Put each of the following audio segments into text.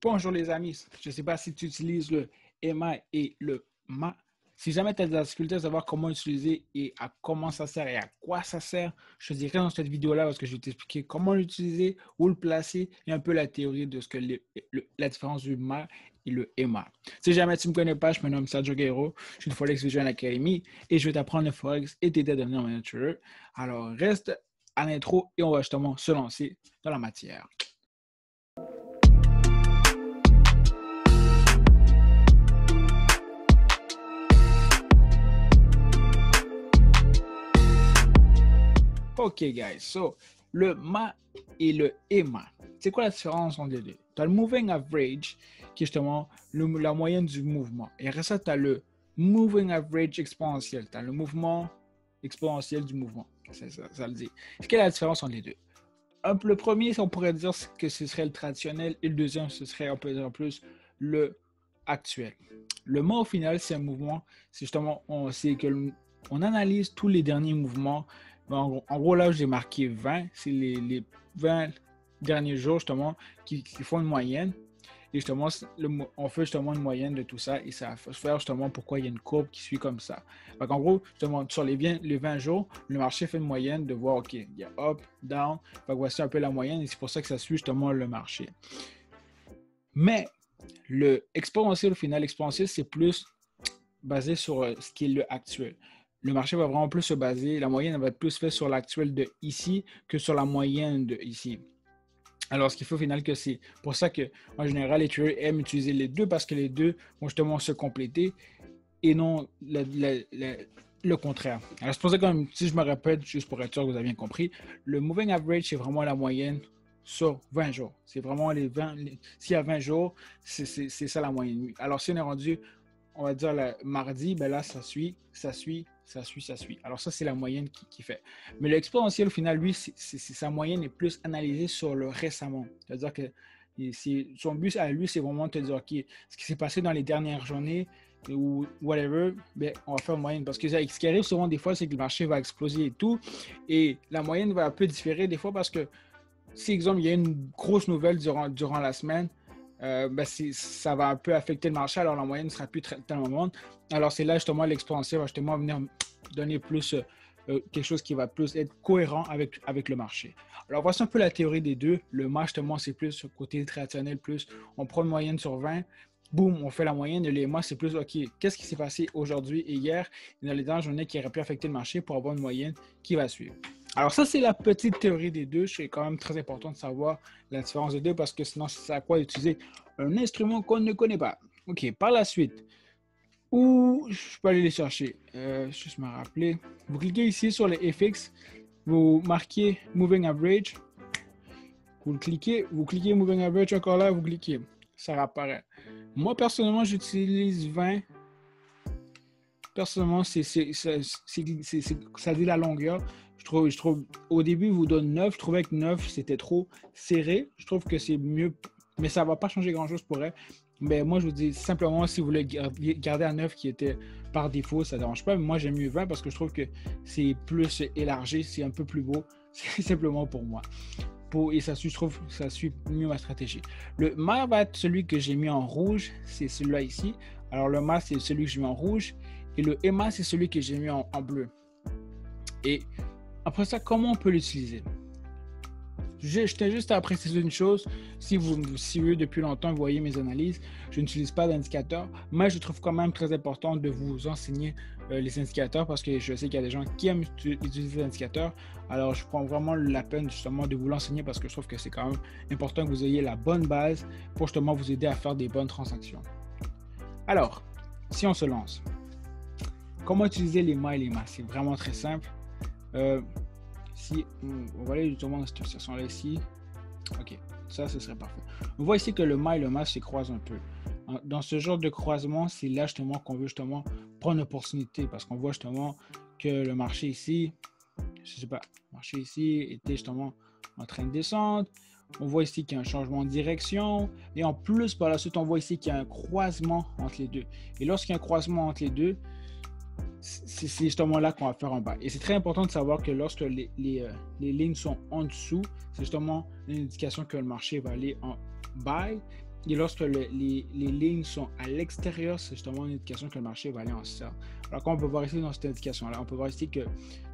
Bonjour les amis, je ne sais pas si tu utilises le EMA et le MA. Si jamais tu as des difficultés à savoir comment utiliser et à comment ça sert et à quoi ça sert, je te dirai dans cette vidéo-là parce que je vais t'expliquer comment l'utiliser, où le placer et un peu la théorie de ce que la différence du MA et le EMA. Si jamais tu ne me connais pas, je me nomme Sergio Guerrero, je suis de Forex Vision Academy et je vais t'apprendre le Forex et t'aider à devenir un manager. Alors reste à l'intro et on va justement se lancer dans la matière. OK, guys. So, le MA et le EMA. C'est quoi la différence entre les deux? Tu as le Moving Average, qui est justement la moyenne du mouvement. Et après ça, tu as le Moving Average exponentiel. Tu as le mouvement exponentiel du mouvement. Ça le dit. Quelle est la différence entre les deux? Le premier, on pourrait dire que ce serait le traditionnel. Et le deuxième, ce serait, on peut dire plus, le actuel. Le MA, au final, c'est un mouvement. C'est justement, on analyse tous les derniers mouvements. En gros, là, j'ai marqué 20. C'est les 20 derniers jours, justement, qui font une moyenne. Et justement, on fait justement une moyenne de tout ça. Et ça va faire justement pourquoi il y a une courbe qui suit comme ça. Donc, en gros, justement, sur les 20 jours, le marché fait une moyenne de voir, OK, il y a up, down. Donc, voici un peu la moyenne. Et c'est pour ça que ça suit justement le marché. Mais le exponentiel, au final, l'exponentiel, c'est plus basé sur ce qui est le actuel. Le marché va vraiment plus se baser, la moyenne va être plus faite sur l'actuel de ici que sur la moyenne de ici. Alors, ce qu'il faut au final que c'est pour ça que, en général, les traders aiment utiliser les deux parce que les deux vont justement se compléter et non le contraire. Alors, c'est pour ça que, si je me répète, juste pour être sûr que vous avez bien compris, le moving average, c'est vraiment la moyenne sur 20 jours. C'est vraiment s'il y a 20 jours, c'est ça la moyenne. Alors, si on est rendu, on va dire le mardi, ben là, ça suit. Alors ça, c'est la moyenne qui fait. Mais l'exponentiel, au final, lui, sa moyenne est plus analysée sur le récemment. C'est-à-dire que son but à lui, c'est vraiment de te dire, OK, ce qui s'est passé dans les dernières journées ou whatever, ben, on va faire une moyenne. Parce que ce qui arrive souvent des fois, c'est que le marché va exploser et tout. Et la moyenne va un peu différer des fois parce que, si, exemple, il y a une grosse nouvelle durant la semaine, ben ça va un peu affecter le marché, alors la moyenne ne sera plus tellement bonne. Alors c'est là justement l'exponentiel va justement venir donner plus quelque chose qui va plus être cohérent avec le marché. Alors voici un peu la théorie des deux. Le MA justement c'est plus sur le côté traditionnel, plus on prend une moyenne sur 20, boum, on fait la moyenne. Et le MA c'est plus OK, qu'est-ce qui s'est passé aujourd'hui et hier et dans les dernières journées qui auraient pu affecter le marché pour avoir une moyenne qui va suivre. Alors ça, c'est la petite théorie des deux. C'est quand même très important de savoir la différence des deux parce que sinon, c'est à quoi utiliser un instrument qu'on ne connaît pas. OK, par la suite, où je peux aller les chercher? Juste me rappeler. Vous cliquez ici sur les FX, vous marquez Moving Average. Vous cliquez Moving Average encore là, vous cliquez. Ça apparaît. Moi, personnellement, j'utilise 20. Personnellement, ça dit la longueur. Je trouve, au début, il vous donne 9. Je trouvais que 9, c'était trop serré. Je trouve que c'est mieux, mais ça ne va pas changer grand-chose pour elle. Mais moi, je vous dis simplement, si vous voulez garder à 9 qui était par défaut, ça ne dérange pas. Mais moi, j'aime mieux 20 parce que je trouve que c'est plus élargi, c'est un peu plus beau. C'est simplement pour moi. Et je trouve que ça suit mieux ma stratégie. Le MA va être celui que j'ai mis en rouge. C'est celui-là ici. Alors, le MA, c'est celui que j'ai mis en rouge. Et le EMA, c'est celui que j'ai mis en bleu. Et après ça, comment on peut l'utiliser? Je tiens juste à préciser une chose. Si vous me suivez depuis longtemps, vous voyez mes analyses, je n'utilise pas d'indicateur, mais je trouve quand même très important de vous enseigner les indicateurs parce que je sais qu'il y a des gens qui aiment utiliser les indicateurs. Alors, je prends vraiment la peine justement de vous l'enseigner parce que je trouve que c'est quand même important que vous ayez la bonne base pour justement vous aider à faire des bonnes transactions. Alors, si on se lance. Comment utiliser les MA et les MA? C'est vraiment très simple. Si on va aller justement dans cette situation-là ici. OK, ça, ce serait parfait. On voit ici que le MA et le MA se croisent un peu. Dans ce genre de croisement, c'est là justement qu'on veut justement prendre l'opportunité parce qu'on voit justement que le marché ici, je ne sais pas, le marché ici était justement en train de descendre. On voit ici qu'il y a un changement de direction. Et en plus, par la suite, on voit ici qu'il y a un croisement entre les deux. Et lorsqu'il y a un croisement entre les deux, c'est justement là qu'on va faire en bas. Et c'est très important de savoir que lorsque les lignes sont en dessous, c'est justement une indication que le marché va aller en buy. et lorsque les lignes sont à l'extérieur, c'est justement une indication que le marché va aller en sell. Alors, comme on peut voir ici dans cette indication-là, on peut voir ici que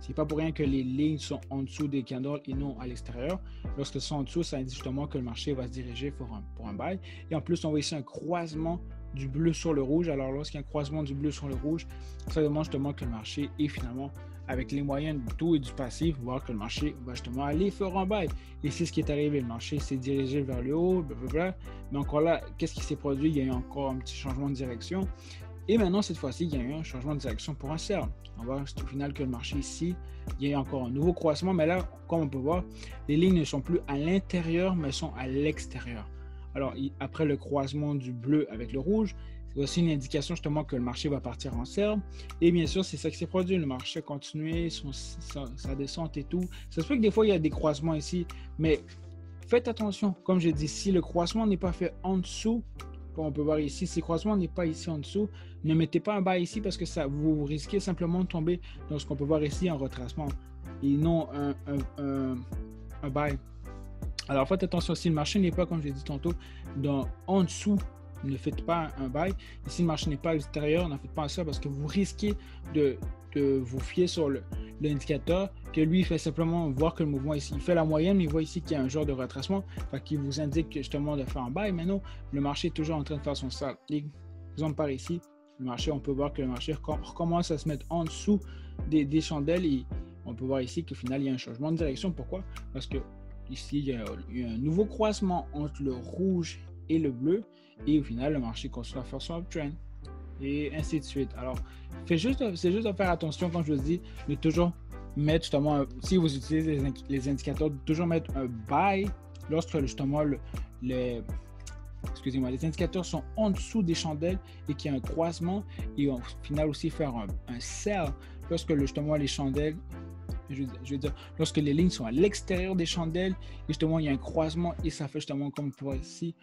c'est pas pour rien que les lignes sont en dessous des candles et non à l'extérieur. Lorsqu'elles sont en dessous, ça indique justement que le marché va se diriger pour un buy. Et en plus, on voit ici un croisement du bleu sur le rouge. Alors, lorsqu'il y a un croisement du bleu sur le rouge, ça demande justement que le marché est finalement avec les moyennes du tout et du passif, voir que le marché va justement aller faire un buy. Et c'est ce qui est arrivé. Le marché s'est dirigé vers le haut, blablabla. Mais encore là, qu'est-ce qui s'est produit? Il y a eu encore un petit changement de direction. Et maintenant, cette fois-ci, il y a eu un changement de direction pour un sell. On voit au final que le marché ici, il y a eu encore un nouveau croissement. Mais là, comme on peut voir, les lignes ne sont plus à l'intérieur, mais sont à l'extérieur. Alors, après le croisement du bleu avec le rouge, c'est aussi une indication justement que le marché va partir en sell. Et bien sûr, c'est ça qui s'est produit. Le marché a continué sa descente et tout. Ça se peut que des fois, il y a des croisements ici, mais faites attention. Comme je dis, si le croisement n'est pas fait en dessous, comme on peut voir ici, si le croisement n'est pas ici en dessous, ne mettez pas un buy ici parce que ça, vous risquez simplement de tomber dans ce qu'on peut voir ici en retracement et non un buy. Alors faites attention, si le marché n'est pas, comme je l'ai dit tantôt, en dessous, ne faites pas un buy. Et si le marché n'est pas à l'extérieur, n'en faites pas ça parce que vous risquez de vous fier sur l'indicateur que lui fait simplement voir que le mouvement ici, il fait la moyenne, mais il voit ici qu'il y a un genre de retracement, qui vous indique justement de faire un buy. Mais non, le marché est toujours en train de faire son sale. Exemple par ici, le marché, on peut voir que le marché recommence à se mettre en dessous des chandelles et on peut voir ici qu'au final, il y a un changement de direction. Pourquoi? Parce que ici, il y a un nouveau croisement entre le rouge et le bleu. Et au final, le marché continue à faire son uptrend. Et ainsi de suite. Alors, c'est juste de faire attention, comme je vous dis, de toujours mettre justement, si vous utilisez les indicateurs, de toujours mettre un buy lorsque justement les indicateurs sont en dessous des chandelles et qu'il y a un croisement. Et au final aussi faire un sell lorsque justement les chandelles, je veux dire, lorsque les lignes sont à l'extérieur des chandelles, et justement il y a un croisement et ça fait justement comme on voit ici,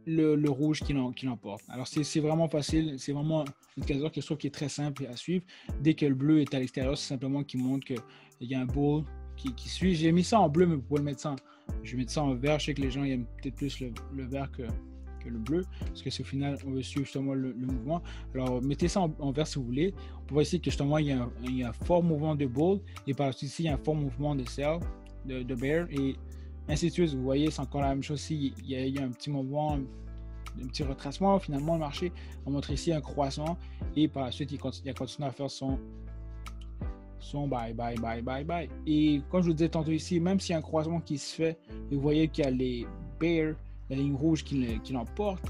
le rouge qui l'emporte. Alors c'est vraiment facile, c'est vraiment une indicateur que je trouve qui est très simple à suivre. Dès que le bleu est à l'extérieur, c'est simplement qui montre qu'il y a un bull qui suit. J'ai mis ça en bleu, mais vous pouvez le mettre ça je vais mettre ça en vert. Je sais que les gens aiment peut-être plus le vert que le bleu, parce que c'est au final, on veut suivre justement le mouvement. Alors, mettez ça en vert si vous voulez. On peut voir ici que justement, il y a un fort mouvement de bull, et par ici, il y a un fort mouvement de sell, de bear, et ainsi de suite. Vous voyez, c'est encore la même chose ici. Il y a un petit mouvement, un petit retracement. Finalement, le marché va montrer ici un croissant, et par la suite, il a continué à faire son buy. Et comme je vous disais tantôt ici, même s'il y a un croisement qui se fait, et vous voyez qu'il y a les bears, la ligne rouge qui l'emporte,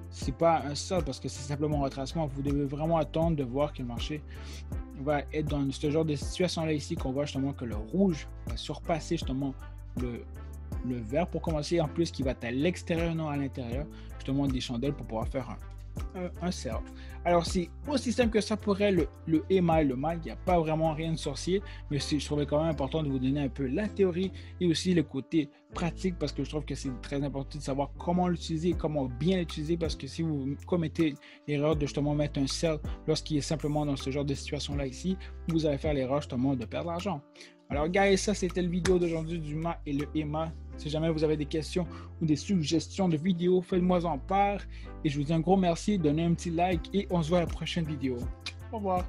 c'est pas un sell parce que c'est simplement un retracement. Vous devez vraiment attendre de voir que le marché va être dans ce genre de situation là ici, qu'on voit justement que le rouge va surpasser justement le vert pour commencer, en plus qui va être à l'extérieur, non à l'intérieur, justement des chandelles pour pouvoir faire un sell. Alors c'est aussi simple que ça pourrait le EMA et le MA, il n'y a pas vraiment rien de sorcier, mais je trouvais quand même important de vous donner un peu la théorie et aussi le côté pratique, parce que je trouve que c'est très important de savoir comment l'utiliser et comment bien l'utiliser, parce que si vous commettez l'erreur de justement mettre un sell lorsqu'il est simplement dans ce genre de situation là ici, vous allez faire l'erreur justement de perdre l'argent. Alors guys, ça c'était la vidéo d'aujourd'hui du MA et le EMA. Si jamais vous avez des questions ou des suggestions de vidéos, faites-moi en part. Et je vous dis un gros merci, donnez un petit like et on se voit à la prochaine vidéo. Au revoir.